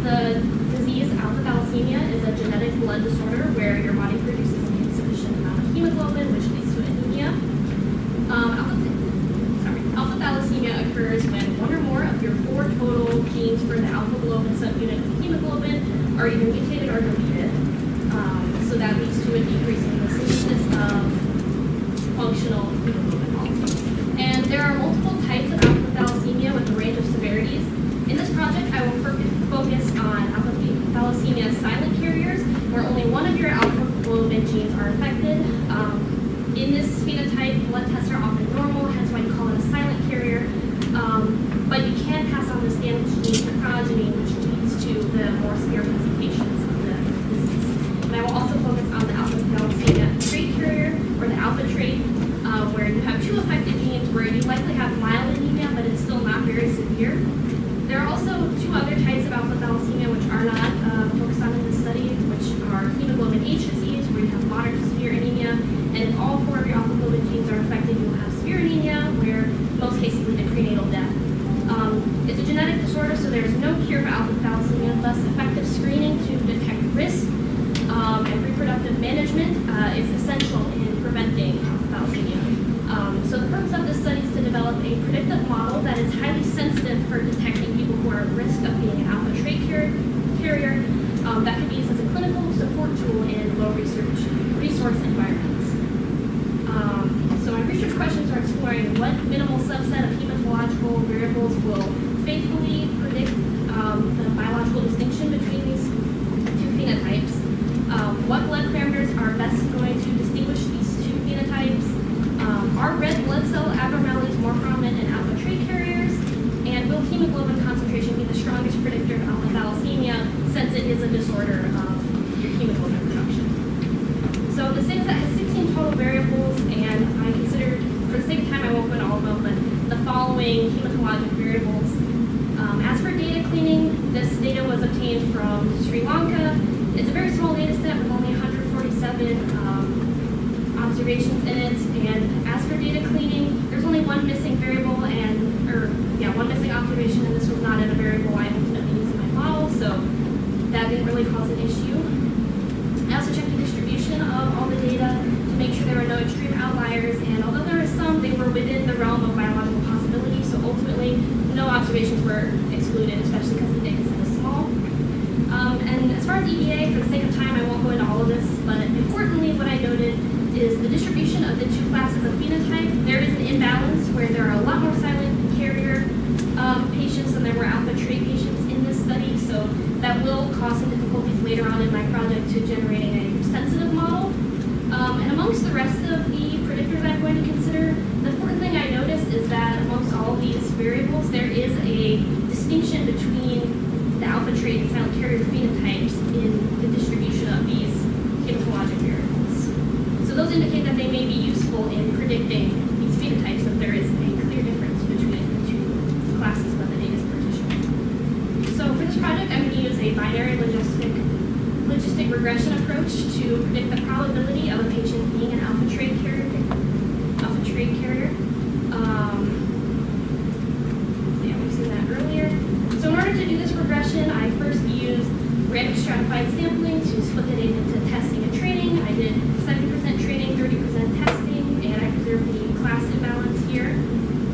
The disease alpha thalassemia is a genetic blood disorder where your body produces an insufficient amount of hemoglobin, which leads to anemia. Alpha thalassemia occurs when one or more of your 4 total genes for the alpha globin subunit of hemoglobin are either mutated or deleted. So that leads to a decrease in the synthesis of functional hemoglobin molecules. And there are multiple types of alpha thalassemia with a range of severities. In this project, I will focus on alpha thalassemia silent carriers, where only one of your alpha globin genes are affected. In this phenotype, blood tests are often normal, hence why you call it a silent carrier. But you can pass on this damaged gene to progeny, which leads to the more severe presentations of the disease. And I will also focus on the alpha thalassemia trait carrier, or the alpha trait, where you have 2 affected genes where you likely have mild anemia, but it's still not very severe. There are also 2 other types of alpha thalassemia which are not focused on in this study, which are hemoglobin H disease, where you have moderate to severe anemia, and if all 4 of your alpha globin genes are affected, you will have severe anemia, where most cases lead to prenatal death. It's a genetic disorder, so there is no cure for alpha thalassemia, thus effective screening to detect risk and reproductive management is essential in preventing alpha thalassemia. So the purpose of this study is to develop a predictive model that is highly sensitive for detecting people who are at risk of being an alpha trait carrier that can be used as a clinical support tool in low resource environments. So my research questions are exploring what minimal subset of hematological variables will faithfully predict the biological distinction between these 2 phenotypes, what blood parameters are best going to distinguish these 2 phenotypes, are red blood cell abnormalities more prominent in alpha trait carriers, and will hemoglobin concentration be the strongest predictor of alpha thalassemia since it is a disorder of your hemoglobin production. So this data set has 16 total variables, and I considered, for the sake of time, I won't put all of them, but the following hematologic variables. As for data cleaning, this data was obtained from Sri Lanka. It's a very small data set with only 147 observations in it, and as for data cleaning, there's only one missing variable one missing observation, and this was not in a variable I ultimately used in my model, so that didn't really cause an issue. I also checked the distribution of all the data to make sure there were no extreme outliers, and although there were some, they were within the realm of biological possibility, so ultimately no observations were excluded, especially because the data set is small. And as far as EVA, for the sake of time, I won't go into all of this, but importantly, what I noted is the distribution of the 2 classes of phenotype. There is an imbalance where there are a lot more silent carrier patients than there were alpha trait patients in this study, so that will cause some difficulties later on in my project to generating a sensitive model. And amongst the rest of the predictors I'm going to consider, the important thing I noticed is that amongst all of these variables, there is a distinction between the alpha trait and silent carrier phenotypes in the distribution of these hematologic variables. So those indicate that they may be useful in predicting these phenotypes if there is a clear difference between the 2 classes when the data is partitioned. So for this project, I'm going to use a binary logistic regression approach to predict the probability of a patient being an alpha trait carrier. We've seen that earlier. So in order to do this regression, I first used random stratified sampling to split the data into testing and training. I did 70% training, 30% testing, and I preserved the class imbalance here.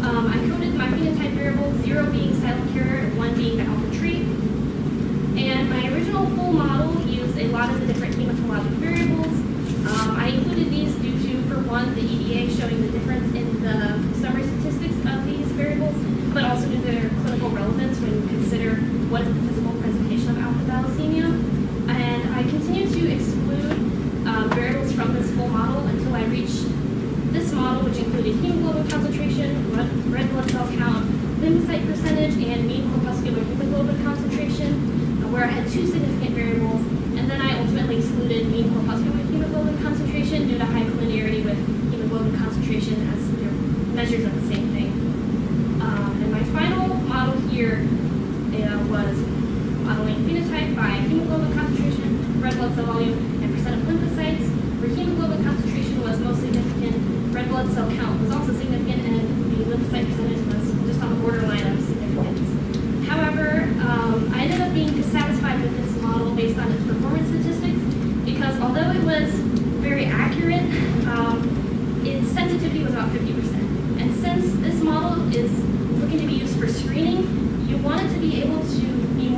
I coded my phenotype variables, 0 being silent carrier and 1 being the alpha trait. And my original full model used a lot of the different hematologic variables. I included these due to, for one, the EDA showing the difference in the summary statistics of these variables, but also due to their clinical relevance when you consider what is the physical presentation of alpha thalassemia. And I continue to exclude variables from this full model until I reached this model, which included hemoglobin concentration, red blood cell count, lymphocyte percentage, and mean corpuscular hemoglobin concentration, where I had 2 significant variables, and then I ultimately excluded mean corpuscular hemoglobin concentration due to high collinearity with hemoglobin concentration as measures of the same thing. And my final model here was modeling phenotype by hemoglobin concentration, red blood cell volume, and percent of lymphocytes, where hemoglobin concentration was most significant, red blood cell count was also significant, and the lymphocyte percentage was just on the borderline of significance. However, I ended up being dissatisfied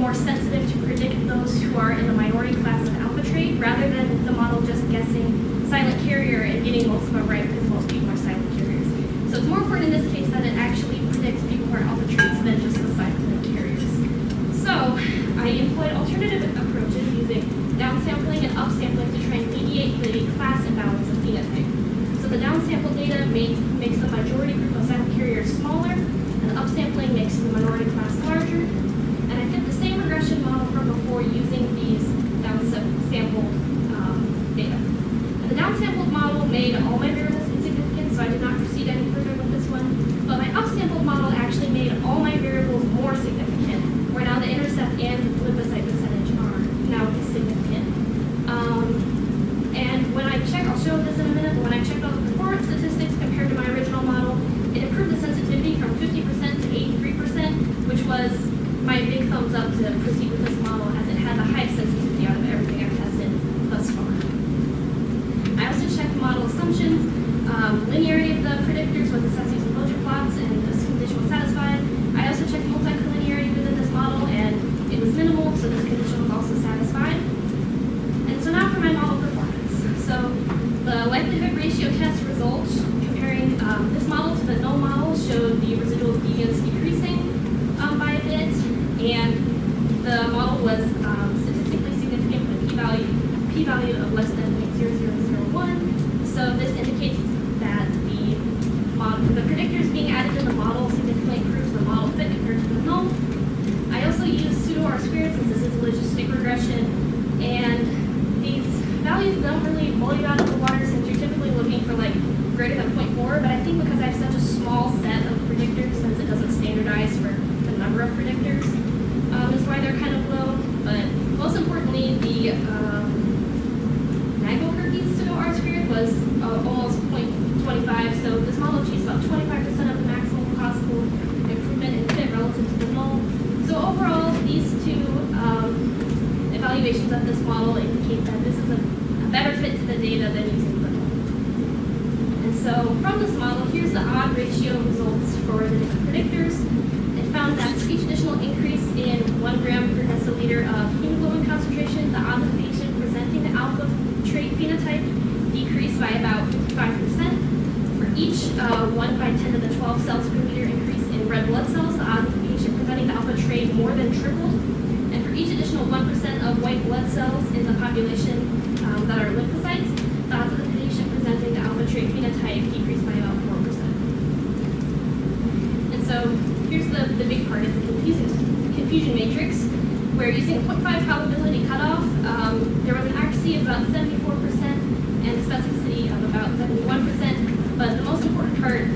more sensitive to predict those who are in the minority class of alpha trait, rather than the model just guessing silent carrier and getting most of them right because most people are silent carriers. So it's more important in this case that it actually predicts people who are alpha traits than just the silent carriers. So I employed alternative approaches using downsampling and upsampling to try and mediate the class imbalance of phenotype. So the downsample data makes the majority group of silent carriers smaller, and the upsampling makes the minority class larger. And I fit the same regression model from before using these downsampled data. And the downsampled model made all my variables insignificant, so I did not proceed any further with this one. But my upsampled model actually made all my variables more significant, where now the intercept and lymphocyte percentage are now significant. And when I check, I'll show this in a minute, but when I checked all the performance statistics compared to my original model, it improved the sensitivity from 50% to 83%, which was my big thumbs up to proceed with this model, as it had the highest sensitivity out of everything I've tested thus far. I also checked model assumptions. Linearity of the predictors was assessed using Logic plots, and this condition was satisfied. I also checked multicollinearity within this model, and it was minimal, so this condition was also satisfied. And so now for my model performance. So the likelihood ratio test results comparing this model to the null model showed the residual deviance decreasing by a bit, and the model was statistically significant with a p-value of less than 0.0001. So this indicates that the predictors being added in the model significantly improves the model fit compared to the null. I also used pseudo R-squared since this is a logistic regression, and these values don't really blow you out of the water since you're typically looking for like greater than 0.4, but I think because I have such a small set of predictors, since it doesn't standardize for the number of predictors, is why they're kind of low. But most importantly, the Nagelkerke's pseudo R-squared was almost 0.25, so this model achieves about 25% of the maximum possible improvement in fit relative to the null. So overall, these two evaluations of this model indicate that this is a better fit to the data than using the null. And so from this model, here's the odd ratio results for the different predictors. It found that for each additional increase in 1 gram per deciliter of hemoglobin concentration, the odds of the patient presenting the alpha trait phenotype decreased by about 55%. For each 1 by 10 to the 12 cells per liter increase in red blood cells, the odds of the patient presenting the alpha trait more than tripled. And for each additional 1% of white blood cells in the population that are lymphocytes, the odds of the patient presenting the alpha trait phenotype decreased by about 4%. And so here's the big part, is the confusion matrix, where using a 0.5 probability cutoff, there was an accuracy of about 74% and a specificity of about 71%. But the most important part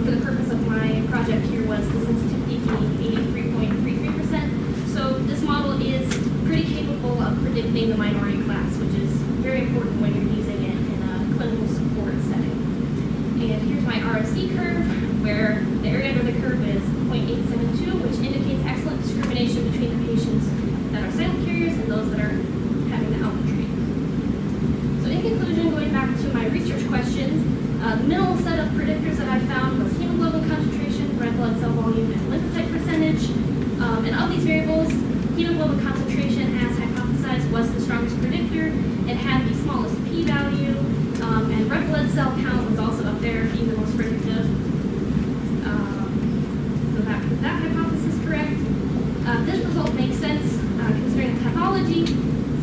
for the purpose of my project here was the sensitivity being 83.33%. So this model is pretty capable of predicting the minority class, which is very important when you're using it in a clinical support setting. And here's my ROC curve, where the area under the curve is 0.872, which indicates excellent discrimination between the patients that are silent carriers and those that are having the alpha trait. So in conclusion, going back to my research questions, the minimal set of predictors that I found was hemoglobin concentration, red blood cell volume, and lymphocyte percentage. And of these variables, hemoglobin concentration, as hypothesized, was the strongest predictor. It had the smallest p-value, and red blood cell count was also up there, being the most predictive. So that proved that hypothesis correct. This result makes sense considering the pathology,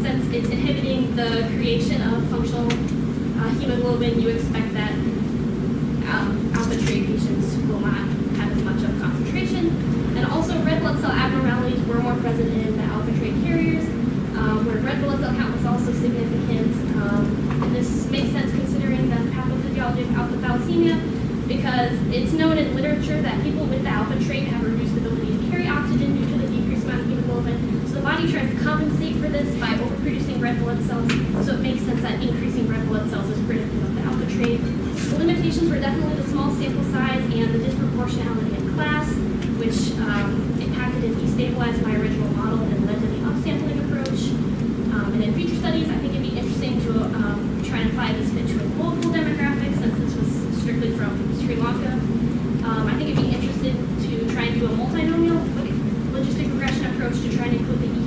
since it's inhibiting the creation of functional hemoglobin. You expect that alpha trait patients will not have as much of concentration. And also red blood cell abnormalities were more present in the alpha trait carriers, where red blood cell count was also significant. And this makes sense considering the pathophysiology of alpha thalassemia, because it's known in literature that people with the alpha trait have reduced ability to carry oxygen due to the decreased amount of hemoglobin. So the body tries to compensate for this by overproducing red blood cells. So it makes sense that increasing red blood cells is predictive of the alpha trait. The limitations were definitely the small sample size and the disproportionality in class, which impacted and destabilized my original model and led to the upsampling approach. And in future studies, I think it'd be interesting to try and apply this fit to a local demographic, since this was strictly from Sri Lanka. I think it'd be interesting to try and do a multinomial logistic regression approach to try and include the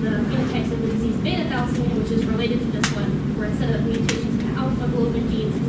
the phenotypes of the disease beta thalassemia, which is related to this one, where instead of mutations in the alpha globin genes,